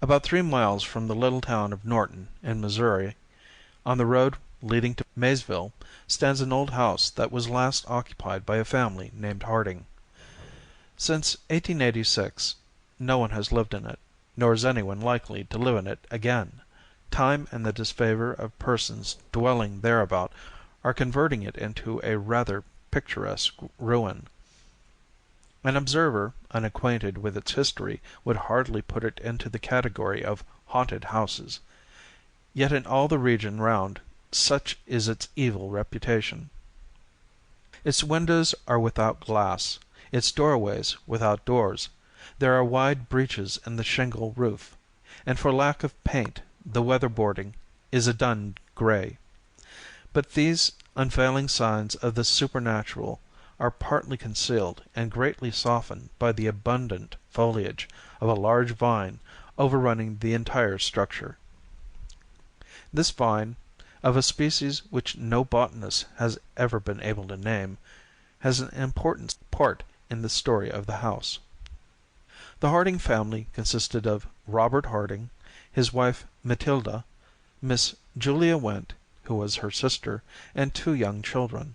About 3 miles from the little town of Norton, in Missouri, on the road leading to Maysville, stands an old house that was last occupied by a family named Harding. Since 1886 no one has lived in it, nor is anyone likely to live in it again. Time and the disfavor of persons dwelling thereabout are converting it into a rather picturesque ruin. An observer unacquainted with its history would hardly put it into the category of haunted houses, yet in all the region round such is its evil reputation. Its windows are without glass, its doorways without doors. There are wide breaches in the shingle roof, and for lack of paint the weatherboarding is a dun gray. But these unfailing signs of the supernatural are partly concealed and greatly softened by the abundant foliage of a large vine overrunning the entire structure. This vine, of a species which no botanist has ever been able to name, has an important part in the story of the house. The Harding family consisted of Robert Harding, his wife Matilda, Miss Julia Went, who was her sister, and 2 young children.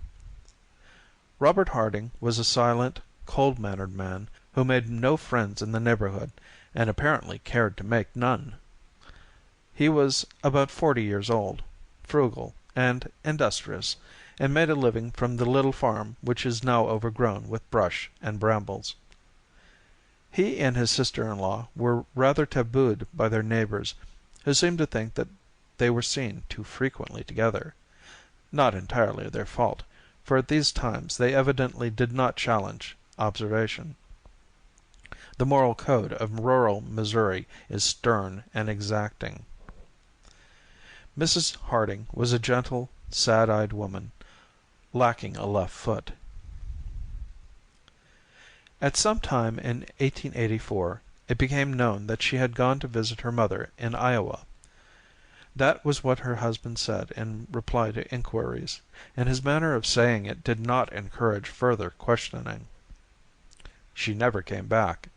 Robert Harding was a silent, cold-mannered man who made no friends in the neighborhood and apparently cared to make none. He was about 40 years old, frugal and industrious, and made a living from the little farm which is now overgrown with brush and brambles. He and his sister-in-law were rather tabooed by their neighbors, who seemed to think that they were seen too frequently together. Not entirely their fault, for at these times they evidently did not challenge observation. The moral code of rural Missouri is stern and exacting. Mrs. Harding was a gentle, sad-eyed woman, lacking a left foot. At some time in 1884 it became known that she had gone to visit her mother in Iowa. That was what her husband said in reply to inquiries, and his manner of saying it did not encourage further questioning. She never came back,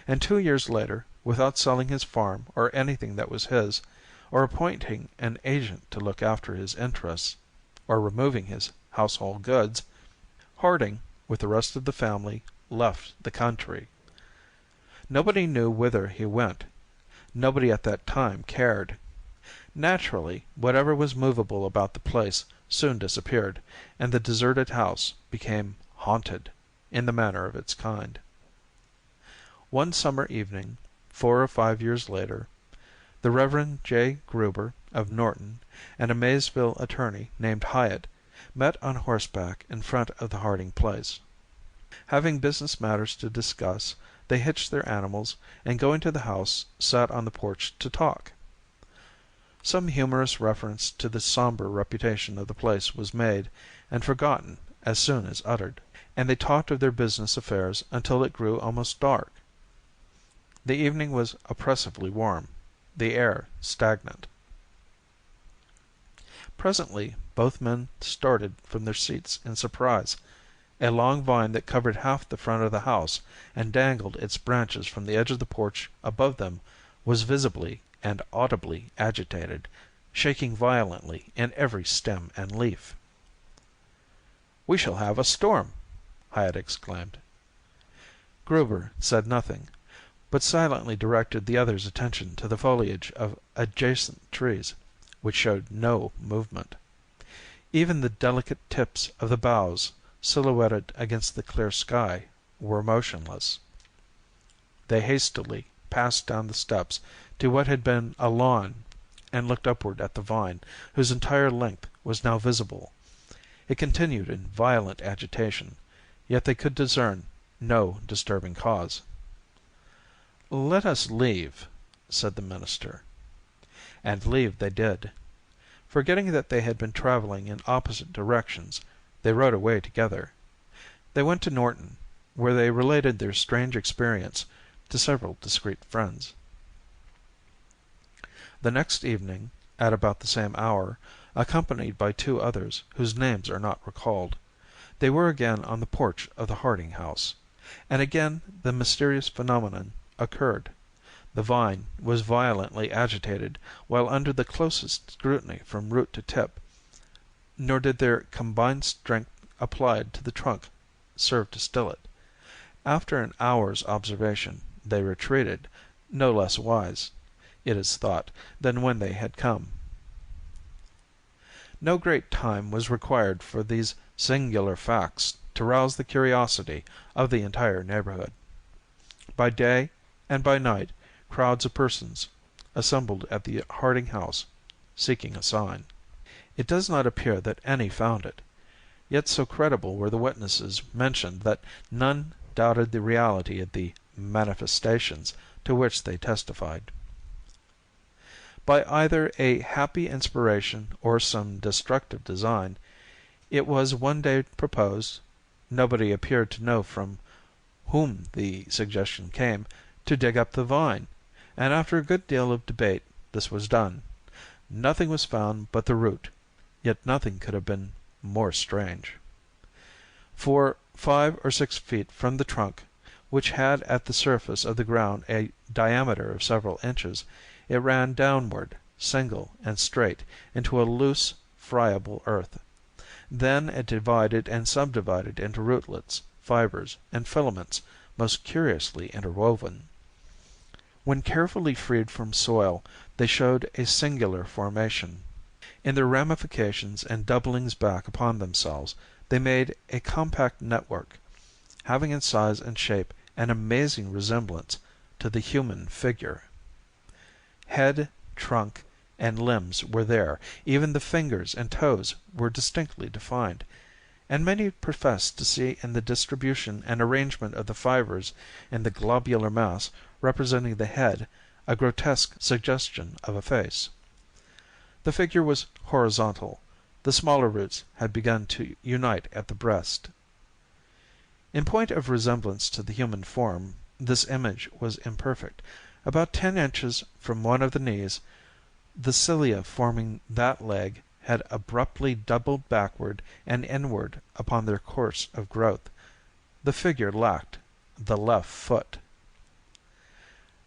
and 2 years later, without selling his farm or anything that was his, or appointing an agent to look after his interests, or removing his household goods, Harding, with the rest of the family, left the country. Nobody knew whither he went. Nobody at that time cared. Naturally, whatever was movable about the place soon disappeared, and the deserted house became haunted, in the manner of its kind. One summer evening, 4 or 5 years later, the Reverend J. Gruber, of Norton, and a Maysville attorney named Hyatt met on horseback in front of the Harding place. Having business matters to discuss, they hitched their animals, and going to the house sat on the porch to talk. Some humorous reference to the somber reputation of the place was made and forgotten as soon as uttered, and they talked of their business affairs until it grew almost dark. The evening was oppressively warm, the air stagnant. Presently both men started from their seats in surprise. A long vine that covered half the front of the house and dangled its branches from the edge of the porch above them was visibly and audibly agitated, shaking violently in every stem and leaf. "We shall have a storm!" Hyatt exclaimed. Gruber said nothing, but silently directed the other's attention to the foliage of adjacent trees, which showed no movement. Even the delicate tips of the boughs, silhouetted against the clear sky, were motionless. They hastily passed down the steps to what had been a lawn and looked upward at the vine, whose entire length was now visible. It continued in violent agitation, yet they could discern no disturbing cause. "Let us leave," said the minister. And leave they did. Forgetting that they had been traveling in opposite directions, they rode away together. They went to Norton, where they related their strange experience to several discreet friends. The next evening, at about the same hour, accompanied by 2 others whose names are not recalled, they were again on the porch of the Harding house, and again the mysterious phenomenon occurred. The vine was violently agitated while under the closest scrutiny from root to tip, nor did their combined strength applied to the trunk serve to still it. After an hour's observation they retreated, no less wise, it is thought, than when they had come. No great time was required for these singular facts to rouse the curiosity of the entire neighborhood. By day and by night crowds of persons assembled at the Harding house, seeking a sign. It does not appear that any found it, yet so credible were the witnesses mentioned that none doubted the reality of the "manifestations" to which they testified. By either a happy inspiration or some destructive design, it was one day proposed (nobody appeared to know from whom the suggestion came) to dig up the vine, and after a good deal of debate this was done. Nothing was found but the root, yet nothing could have been more strange. For 5 or 6 feet from the trunk, which had at the surface of the ground a diameter of several inches, it ran downward, single and straight, into a loose, friable earth. Then it divided and subdivided into rootlets, fibers, and filaments most curiously interwoven. When carefully freed from soil they showed a singular formation. In their ramifications and doublings back upon themselves they made a compact network, having in size and shape an amazing resemblance to the human figure. Head, trunk, and limbs were there, even the fingers and toes were distinctly defined, and many professed to see in the distribution and arrangement of the fibers in the globular mass representing the head a grotesque suggestion of a face. The figure was horizontal. The smaller roots had begun to unite at the breast. In point of resemblance to the human form, this image was imperfect. About 10 inches from one of the knees, the cilia forming that leg had abruptly doubled backward and inward upon their course of growth. The figure lacked the left foot.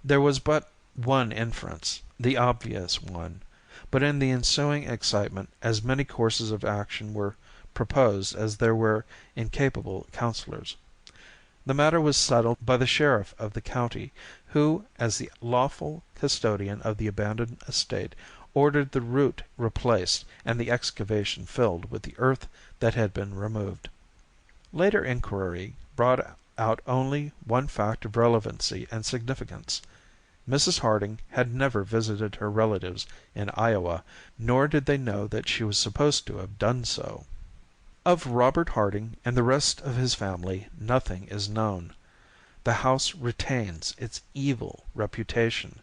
There was but one inference, the obvious one, but in the ensuing excitement as many courses of action were proposed as there were incapable counsellors. The matter was settled by the sheriff of the county, who, as the lawful custodian of the abandoned estate, ordered the root replaced and the excavation filled with the earth that had been removed. Later inquiry brought out only one fact of relevancy and significance. Mrs. Harding had never visited her relatives in Iowa, nor did they know that she was supposed to have done so. Of Robert Harding and the rest of his family nothing is known. The house retains its evil reputation,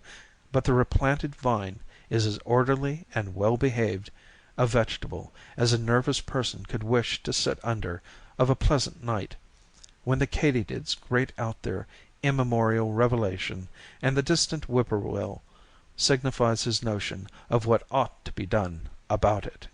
but the replanted vine is as orderly and well behaved a vegetable as a nervous person could wish to sit under of a pleasant night, when the katydids grate out their immemorial revelation, and the distant whippoorwill signifies his notion of what ought to be done about it.